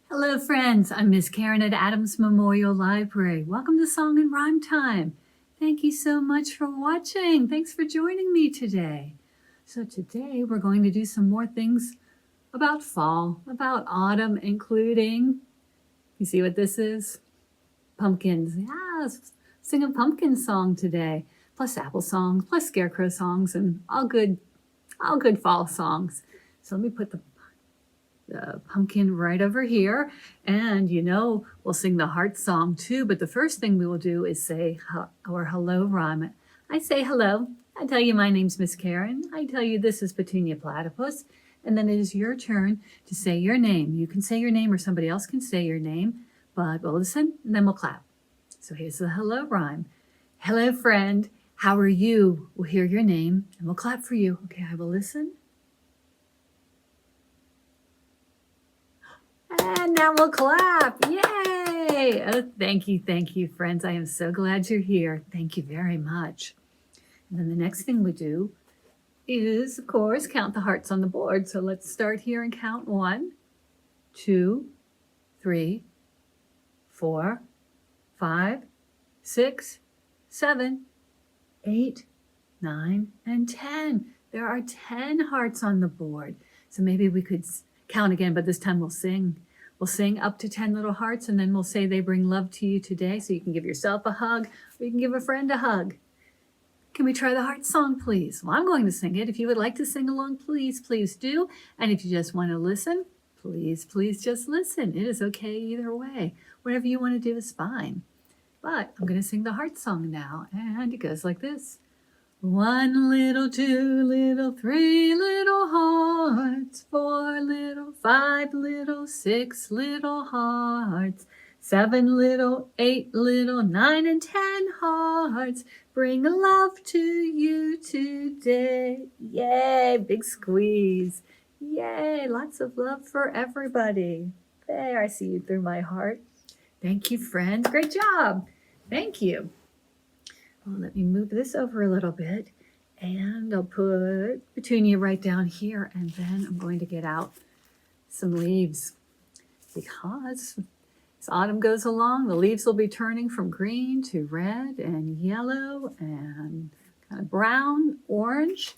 Hello, friends. I'm Miss Karen at Adams Memorial Library. Welcome to Song and Rhyme Time. Thank you so much for watching. Thanks for joining me today. So today we're going to do some more things about fall, about autumn, including, you see what this is? Pumpkins. Yes, sing a pumpkin song today, plus apple songs, plus scarecrow songs, and all good fall songs. So let me put the pumpkin right over here, and we'll sing the heart song too, but the first thing we will do is say our hello rhyme. I say hello, I tell you my name's Miss Karen, I tell you this is Petunia Platypus, and then it is your turn to say your name. You can say your name or somebody else can say your name, but we'll listen and then we'll clap. So here's the hello rhyme. Hello, friend, how are you? We'll hear your name and we'll clap for you. Okay, I will listen. And now we'll clap. Yay! Oh, thank you, friends. I am so glad you're here. Thank you very much. And then the next thing we do is, of course, count the hearts on the board. So let's start here and count 1, 2, 3, 4, 5, 6, 7, 8, 9, and 10. There are 10 hearts on the board. So maybe we could count again, but this time we'll sing. We'll sing up to 10 little hearts, and then we'll say they bring love to you today. So you can give yourself a hug, or you can give a friend a hug. Can we try the heart song, please? Well, I'm going to sing it. If you would like to sing along, please do. And if you just want to listen, please just listen. It is okay either way. Whatever you want to do is fine. But I'm going to sing the heart song now, and it goes like this. 1 little, 2 little, 3 little hearts, 4 little, 5 little, 6 little hearts, 7 little, 8 little, 9 and 10 hearts, bring love to you today. Yay, big squeeze. Yay, lots of love for everybody. There, I see you through my heart. Thank you, friends. Great job. Thank you. Well, let me move this over a little bit, and I'll put Petunia right down here, and then I'm going to get out some leaves, because as autumn goes along, the leaves will be turning from green to red and yellow and kind of brown, orange.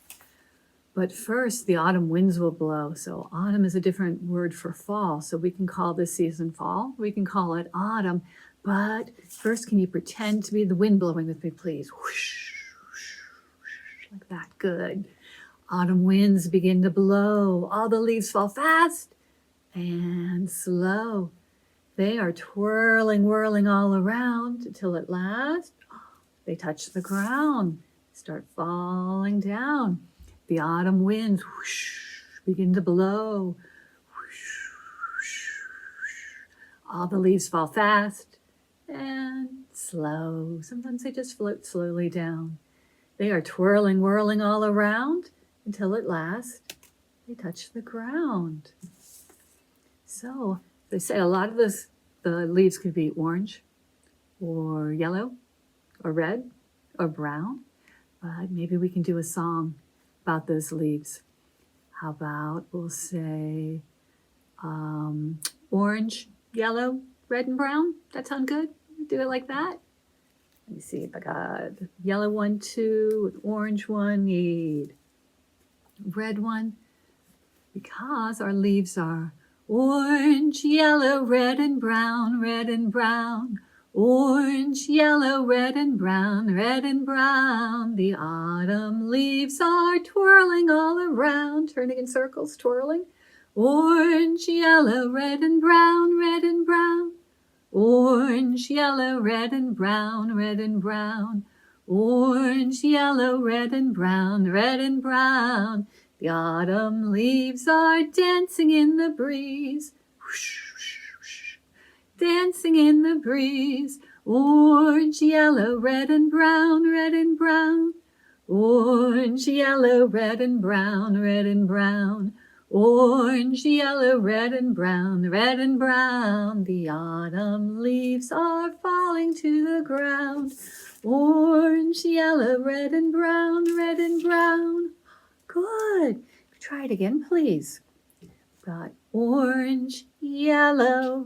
But first, the autumn winds will blow. So autumn is a different word for fall. So we can call this season fall. We can call it autumn. But first, can you pretend to be the wind blowing with me, please? Whoosh, whoosh, whoosh, like that. Good. Autumn winds begin to blow. All the leaves fall fast and slow. They are twirling, whirling all around until at last they touch the ground, start falling down. The autumn winds whoosh, begin to blow. Whoosh, whoosh, whoosh. All the leaves fall fast and slow. Sometimes they just float slowly down. They are twirling, whirling all around until at last they touch the ground. So they say a lot of the leaves could be orange or yellow or red or brown, but maybe we can do a song about those leaves. How about we'll say orange, yellow, red, and brown? That sound good? Do it like that? Let me see if I got yellow one, 2, orange one, need red one, because our leaves are orange, yellow, red, and brown, red and brown. Orange, yellow, red, and brown, red and brown. The autumn leaves are twirling all around, turning in circles, twirling. Orange, yellow, red, and brown, red and brown. Orange, yellow, red, and brown, red and brown. Orange, yellow, red, and brown, red and brown. The autumn leaves are dancing in the breeze. Whoosh, whoosh, whoosh. Dancing in the breeze. Orange, yellow, red, and brown, red and brown. Orange, yellow, red, and brown, red and brown. Orange, yellow, red, and brown, red and brown. The autumn leaves are falling to the ground. Orange, yellow, red, and brown, red and brown. Good. Try it again, please. got orange, yellow,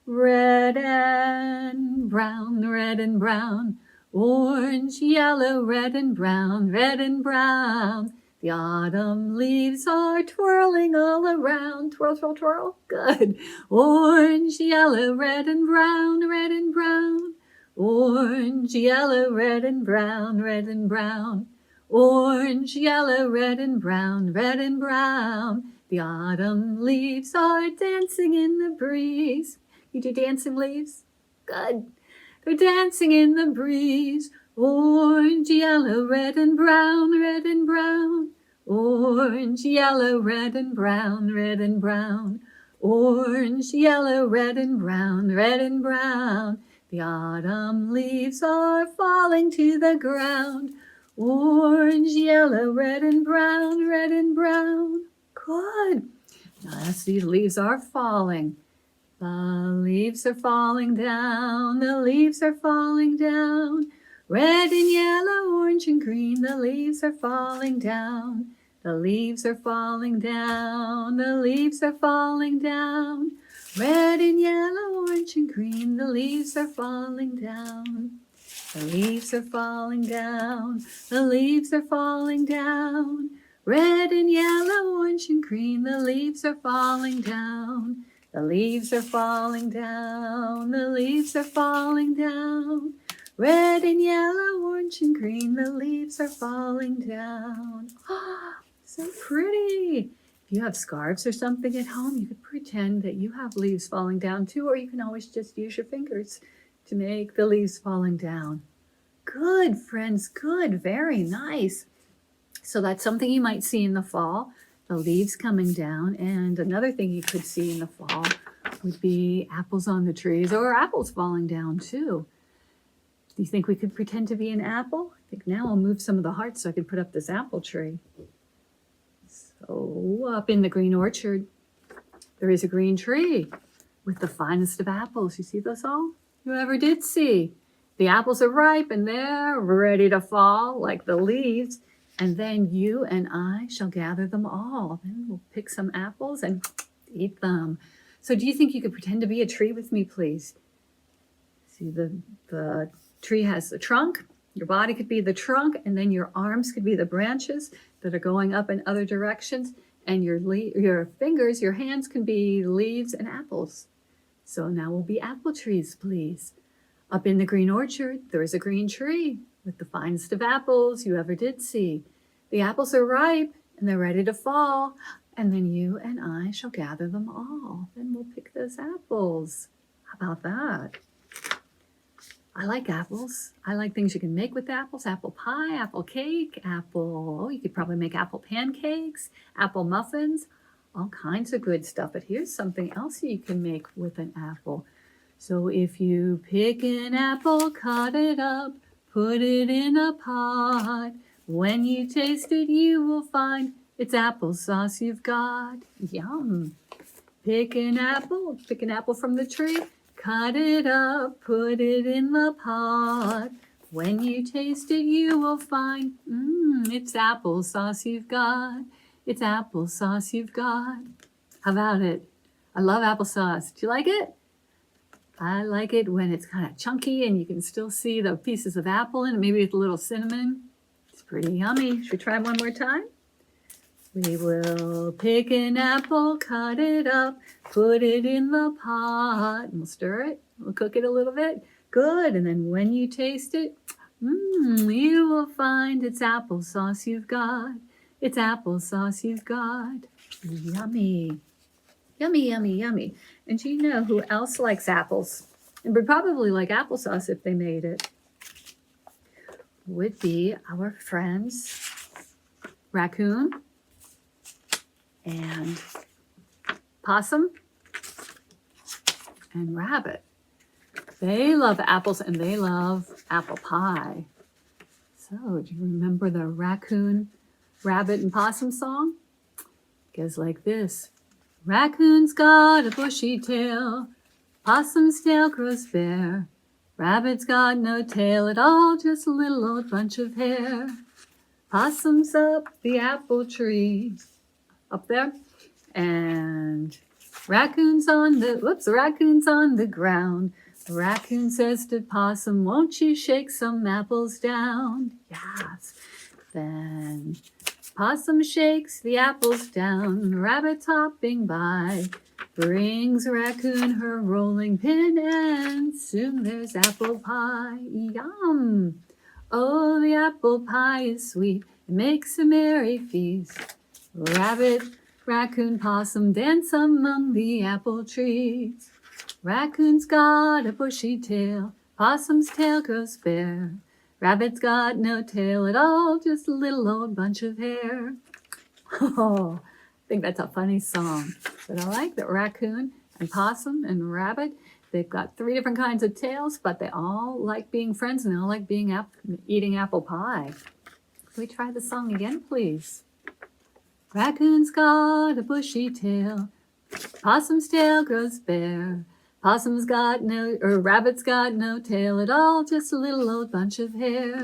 red and brown, red and brown. Orange, yellow, red and brown, red and brown. The autumn leaves are twirling all around. Twirl, twirl, twirl. Good. Orange, yellow, red and brown, red and brown. Orange, yellow, red and brown, red and brown. Orange, yellow, red and brown, red and brown. The autumn leaves are dancing in the breeze. You do dancing leaves? Good. They're dancing in the breeze. Orange, yellow, red and brown, red and brown. Orange, yellow, red and brown, red and brown. Orange, yellow, red and brown, red and brown. The autumn leaves are falling to the ground. Orange, yellow, red and brown, red and brown. Good. Now as these leaves are falling. The leaves are falling down, the leaves are falling down. Red and yellow, orange and green, the leaves are falling down. The leaves are falling down, the leaves are falling down. Red and yellow, orange and green, the leaves are falling down. The leaves are falling down, the leaves are falling down. Red and yellow, orange and green, the leaves are falling down. The leaves are falling down, the leaves are falling down. Red and yellow, orange and green, the leaves are falling down. Ah, so pretty. If you have scarves or something at home, you could pretend that you have leaves falling down too, or you can always just use your fingers to make the leaves falling down. Good, friends, good, very nice. So that's something you might see in the fall. The leaves coming down, and another thing you could see in the fall would be apples on the trees or apples falling down too. Do you think we could pretend to be an apple? I think now I'll move some of the hearts so I can put up this apple tree. So up in the green orchard, there is a green tree with the finest of apples. You see those all? Whoever did see. The apples are ripe and they're ready to fall like the leaves. And then you and I shall gather them all. Then we'll pick some apples and eat them. So do you think you could pretend to be a tree with me, please? See, the tree has the trunk. Your body could be the trunk, and then your arms could be the branches that are going up in other directions. And your fingers, your hands can be leaves and apples. So now we'll be apple trees, please. Up in the green orchard, there is a green tree with the finest of apples you ever did see. The apples are ripe and they're ready to fall, and then you and I shall gather them all. Then we'll pick those apples. How about that? I like apples. I like things you can make with apples. Apple pie, apple cake, you could probably make apple pancakes, apple muffins, all kinds of good stuff. But here's something else you can make with an apple. So if you pick an apple, cut it up, put it in a pot. When you taste it, you will find it's applesauce you've got. Yum. Pick an apple from the tree, cut it up, put it in the pot. When you taste it, you will find, it's applesauce you've got. It's applesauce you've got. How about it? I love applesauce. Do you like it? I like it when it's kind of chunky and you can still see the pieces of apple in it, maybe with a little cinnamon. It's pretty yummy. Should we try one more time? We will pick an apple, cut it up, put it in the pot, and we'll stir it. We'll cook it a little bit. Good. And then when you taste it, you will find it's applesauce you've got. It's applesauce you've got. Yummy. Yummy, yummy, yummy. And do you know who else likes apples? And would probably like applesauce if they made it. Would be our friends raccoon and possum and rabbit. They love apples and they love apple pie. So do you remember the raccoon, rabbit, and possum song? It goes like this. Raccoon's got a bushy tail, possum's tail grows bare. Rabbit's got no tail at all, just a little old bunch of hair. Possum's up the apple tree, up there, And raccoon's on the ground. The raccoon says to possum, won't you shake some apples down? Yes. Then possum shakes the apples down. Rabbit hopping by brings raccoon her rolling pin, and soon there's apple pie. Yum! Oh, the apple pie is sweet. It makes a merry feast. Rabbit, raccoon, possum dance among the apple trees. Raccoon's got a bushy tail. Possum's tail grows bare. Rabbit's got no tail at all, just a little old bunch of hair. Oh, I think that's a funny song. But I like that raccoon and possum and rabbit, they've got 3 different kinds of tails, but they all like being friends and they all like eating apple pie. Can we try the song again, please? Raccoon's got a bushy tail. Possum's tail grows bare. Rabbit's got no tail at all, just a little old bunch of hair.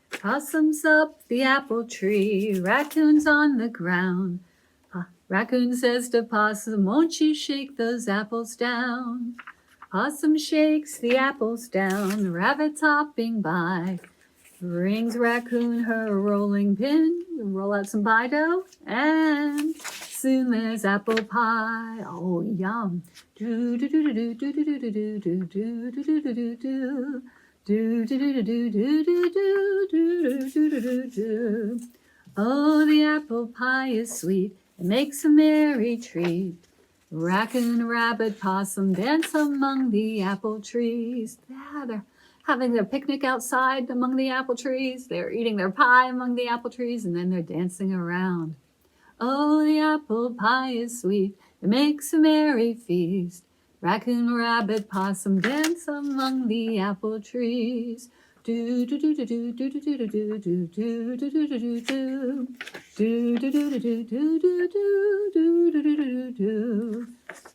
Possum's up the apple tree, raccoon's on the ground. Raccoon says to possum, won't you shake those apples down? Possum shakes the apples down, rabbit's hopping by. Brings raccoon her rolling pin, roll out some pie dough, and soon there's apple pie. Oh, yum. Do do do do do do do do do do do do do do. Do do do do do do do do do do do do. Oh, the apple pie is sweet. It makes a merry treat. Raccoon, rabbit, possum dance among the apple trees. Yeah, they're having their picnic outside among the apple trees. They're eating their pie among the apple trees, and then they're dancing around. Oh, the apple pie is sweet. It makes a merry feast. Raccoon, rabbit, possum dance among the apple trees. Do do do do do do do do do do do do do do do do. Do do do do do do do do do do do do.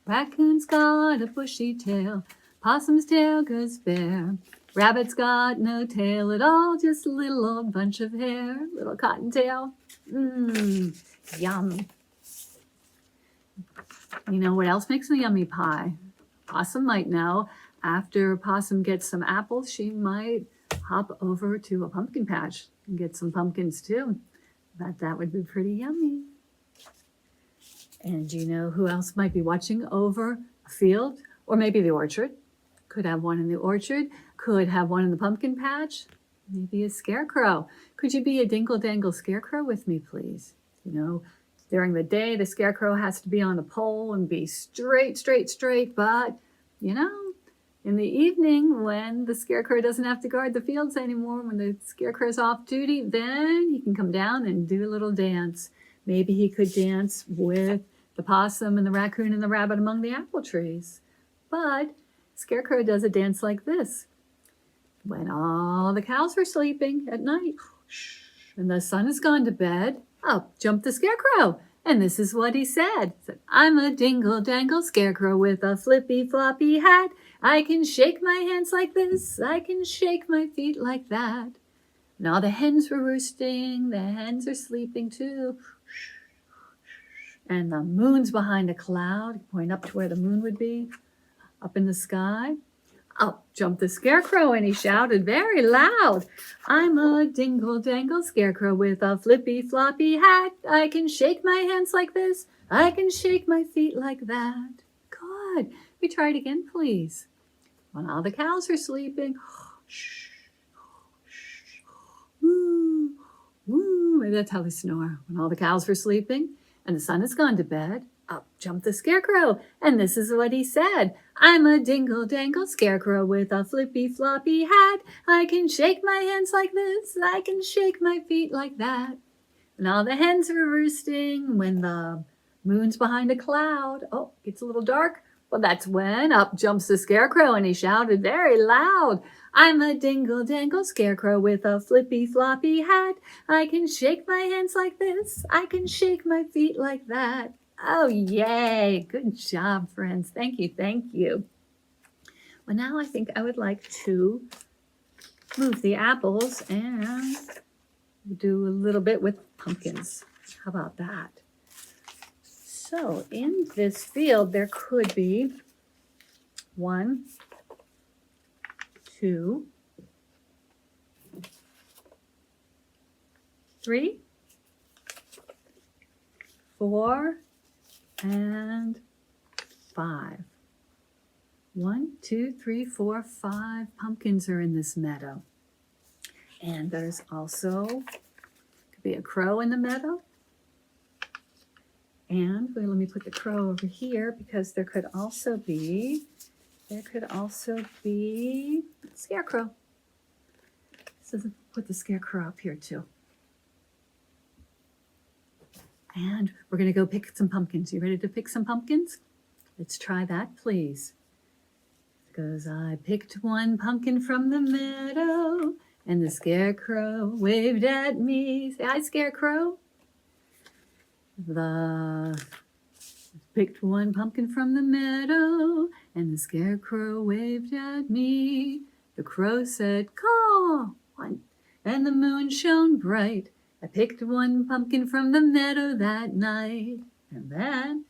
Raccoon's got a bushy tail. Possum's tail goes bare. Rabbit's got no tail at all, just a little old bunch of hair. Little cottontail. Yum. You know what else makes a yummy pie? Possum might know. After Possum gets some apples, she might hop over to a pumpkin patch and get some pumpkins too. But that would be pretty yummy. And do you know who else might be watching over a field? Or maybe the orchard. Could have one in the orchard. Could have one in the pumpkin patch. Maybe a scarecrow. Could you be a dingle-dangle scarecrow with me, please? You know, during the day, the scarecrow has to be on a pole and be straight, straight, straight. But, you know, in the evening, when the scarecrow doesn't have to guard the fields anymore, when the scarecrow's off duty, then he can come down and do a little dance. Maybe he could dance with the possum and the raccoon and the rabbit among the apple trees. But scarecrow does a dance like this. When all the cows are sleeping at night and the sun has gone to bed, up jumped the scarecrow. And this is what he said. He said, I'm a dingle-dangle scarecrow with a flippy-floppy hat. I can shake my hands like this. I can shake my feet like that. And all the hens were roosting. The hens are sleeping too. And the moon's behind a cloud. Point up to where the moon would be, up in the sky. Up jumped the scarecrow and he shouted very loud, I'm a dingle-dangle scarecrow with a flippy-floppy hat. I can shake my hands like this. I can shake my feet like that. Good. We try it again, please. When all the cows are sleeping, woo, woo. That's how they snore. When all the cows were sleeping and the sun has gone to bed, up jumped the scarecrow, and this is what he said. I'm a dingle-dangle scarecrow with a flippy-floppy hat. I can shake my hands like this. I can shake my feet like that. And all the hens were roosting when the moon's behind a cloud. Oh, it gets a little dark. Well, that's when up jumps the scarecrow, and he shouted very loud. I'm a dingle-dangle scarecrow with a flippy-floppy hat. I can shake my hands like this. I can shake my feet like that. Oh, yay. Good job, friends. Thank you. Thank you. Well, now I think I would like to move the apples and do a little bit with pumpkins. How about that? So in this field, there could be 1, 2, 3, 4, and 5. 1, 2, 3, 4, 5 pumpkins are in this meadow. And there's also, could be a crow in the meadow. And let me put the crow over here because there could also be a scarecrow. So put the scarecrow up here too. And we're going to go pick some pumpkins. You ready to pick some pumpkins? Let's try that, please. It goes, I picked one pumpkin from the meadow, and the scarecrow waved at me. Say hi, scarecrow. Picked one pumpkin from the meadow, and the scarecrow waved at me. The crow said, caw, and the moon shone bright. I picked one pumpkin from the meadow that night, and then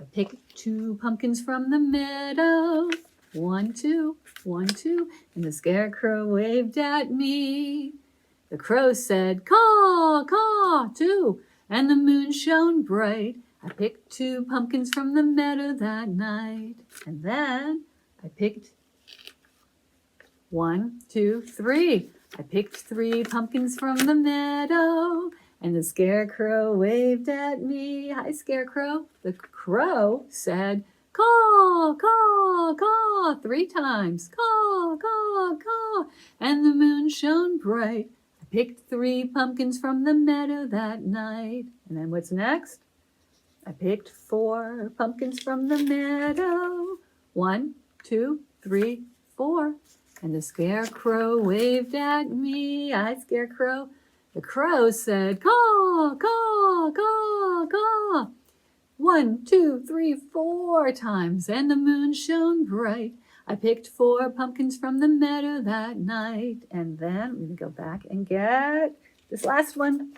I picked 2 pumpkins from the meadow. 1, 2, 1, 2, and the scarecrow waved at me. The crow said, caw, caw, 2, and the moon shone bright. I picked 2 pumpkins from the meadow that night, and then I picked 1, 2, 3. I picked 3 pumpkins from the meadow, and the scarecrow waved at me. Hi, scarecrow. The crow said, caw, caw, caw, 3 times. Caw, caw, caw, and the moon shone bright. I picked 3 pumpkins from the meadow that night. And then what's next? I picked 4 pumpkins from the meadow. 1, 2, 3, 4. And the scarecrow waved at me. Hi, scarecrow. The crow said, caw, caw, caw, caw. 1, 2, 3, 4 times, and the moon shone bright. I picked 4 pumpkins from the meadow that night. And then I'm going to go back and get this last one.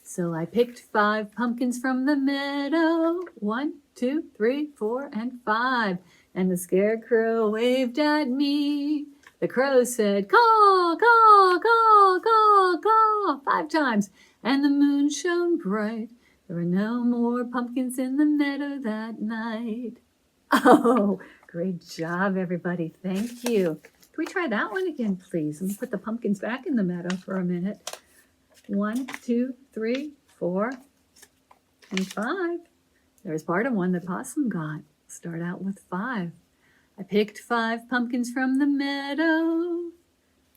So I picked 5 pumpkins from the meadow. 1, 2, 3, 4, and 5. And the scarecrow waved at me. The crow said, caw, caw, caw, caw, caw, 5 times. And the moon shone bright. There were no more pumpkins in the meadow that night. Oh, great job, everybody. Thank you. Can we try that one again, please? Let me put the pumpkins back in the meadow for a minute. 1, 2, 3, 4, and 5. There's part of one that Possum got. Start out with 5. I picked 5 pumpkins from the meadow.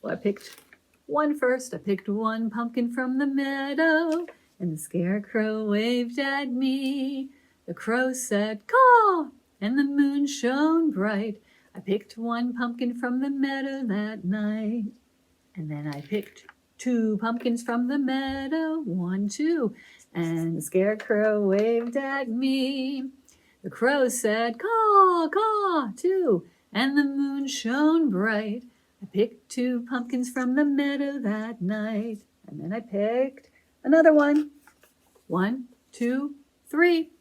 Well, I picked 1 first. I picked 1 pumpkin from the meadow, and the scarecrow waved at me. The crow said, caw, and the moon shone bright. I picked 1 pumpkin from the meadow that night, and then I picked 2 pumpkins from the meadow. 1, 2, and the scarecrow waved at me. The crow said, caw, caw, 2, and the moon shone bright. I picked 2 pumpkins from the meadow that night, and then I picked another one. 1, 2, 3.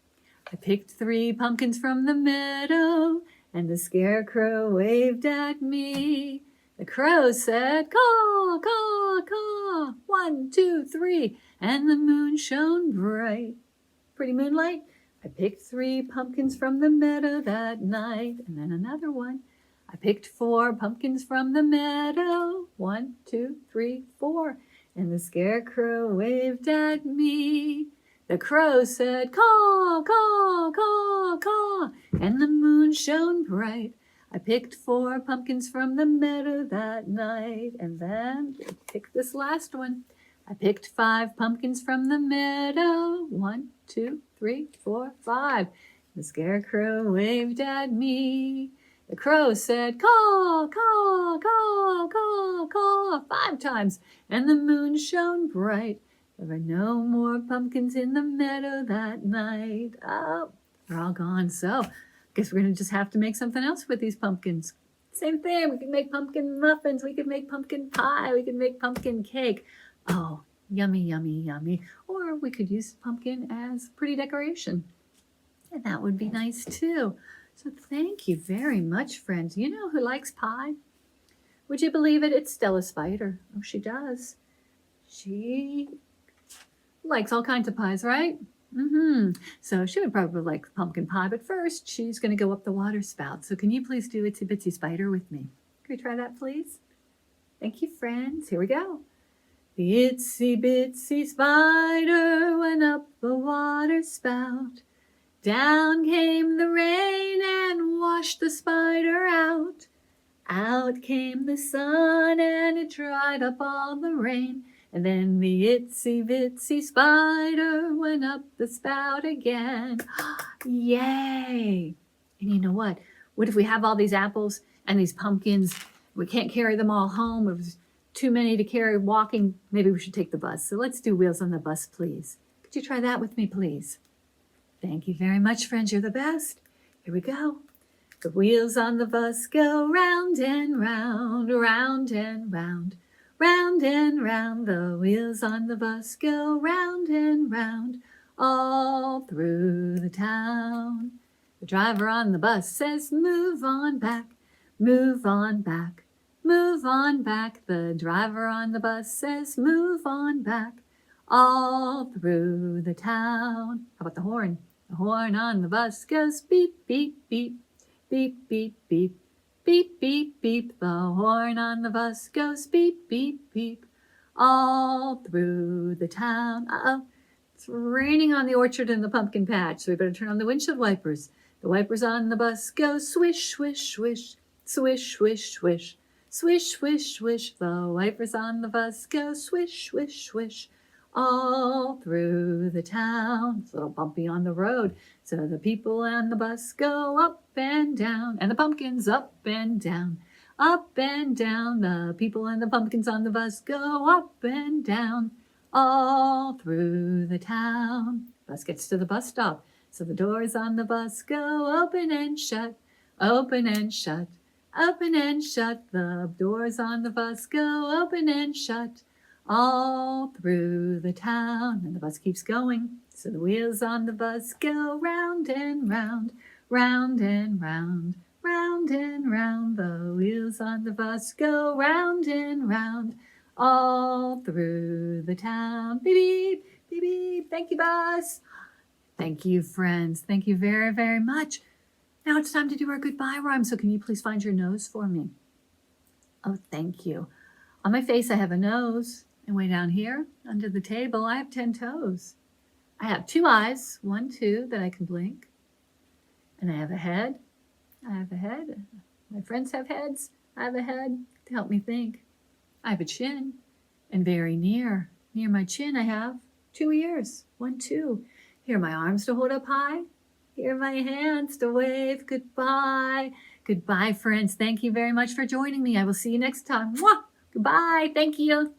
I picked 3 pumpkins from the meadow, and the scarecrow waved at me. The crow said, caw, caw, caw, 1, 2, 3, and the moon shone bright. Pretty moonlight. I picked 3 pumpkins from the meadow that night, and then another one. I picked 4 pumpkins from the meadow. 1, 2, 3, 4. And the scarecrow waved at me. The crow said, caw, caw, caw, caw, and the moon shone bright. I picked 4 pumpkins from the meadow that night, and then I picked this last one. I picked 5 pumpkins from the meadow. 1, 2, 3, 4, 5. The scarecrow waved at me. The crow said, caw, caw, caw, caw, caw, 5 times, and the moon shone bright. There were no more pumpkins in the meadow that night. Oh, they're all gone. So I guess we're going to just have to make something else with these pumpkins. Same thing. We could make pumpkin muffins. We could make pumpkin pie. We could make pumpkin cake. Oh, yummy, yummy, yummy. Or we could use pumpkin as pretty decoration. And that would be nice too. So thank you very much, friends. You know who likes pie? Would you believe it? It's Stella Spider. Oh, she does. She likes all kinds of pies, right? So she would probably like pumpkin pie, but first she's going to go up the water spout. So can you please do Itsy Bitsy Spider with me? Can we try that, please? Thank you, friends. Here we go. The itsy bitsy spider went up the water spout. Down came the rain and washed the spider out. Out came the sun and it dried up all the rain. And then the itsy bitsy spider went up the spout again. Yay! And you know what? What if we have all these apples and these pumpkins? We can't carry them all home. It was too many to carry walking. Maybe we should take the bus. So let's do Wheels on the Bus, please. Could you try that with me, please? Thank you very much, friends. You're the best. Here we go. The wheels on the bus go round and round, round and round, round and round. The wheels on the bus go round and round, all through the town. The driver on the bus says, move on back, move on back, move on back. The driver on the bus says, move on back, all through the town. How about the horn? The horn on the bus goes beep, beep, beep, beep, beep, beep, beep, beep, beep. The horn on the bus goes beep, beep, beep, all through the town. Uh-oh, it's raining on the orchard and the pumpkin patch, so we better turn on the windshield wipers. The wipers on the bus go swish, swish, swish, swish, swish, swish, swish, swish, swish. The wipers on the bus go swish, swish, swish, all through the town. It's a little bumpy on the road, so the people on the bus go up and down, and the pumpkins up and down, up and down. The people and the pumpkins on the bus go up and down, all through the town. Bus gets to the bus stop, so the doors on the bus go open and shut, open and shut, open and shut. The doors on the bus go open and shut, all through the town. And the bus keeps going, so the wheels on the bus go round and round, round and round, round and round. The wheels on the bus go round and round, all through the town. Beep, beep, beep, beep. Thank you, bus. Thank you, friends. Thank you very, very much. Now it's time to do our goodbye rhyme, so can you please find your nose for me? Oh, thank you. On my face, I have a nose. And way down here, under the table, I have 10 toes. I have 2 eyes, 1, 2, that I can blink. And I have a head. I have a head. My friends have heads. I have a head to help me think. I have a chin. And very near my chin, I have 2 ears. 1, 2. Here are my arms to hold up high. Here are my hands to wave goodbye. Goodbye, friends. Thank you very much for joining me. I will see you next time. Mwah! Goodbye. Thank you.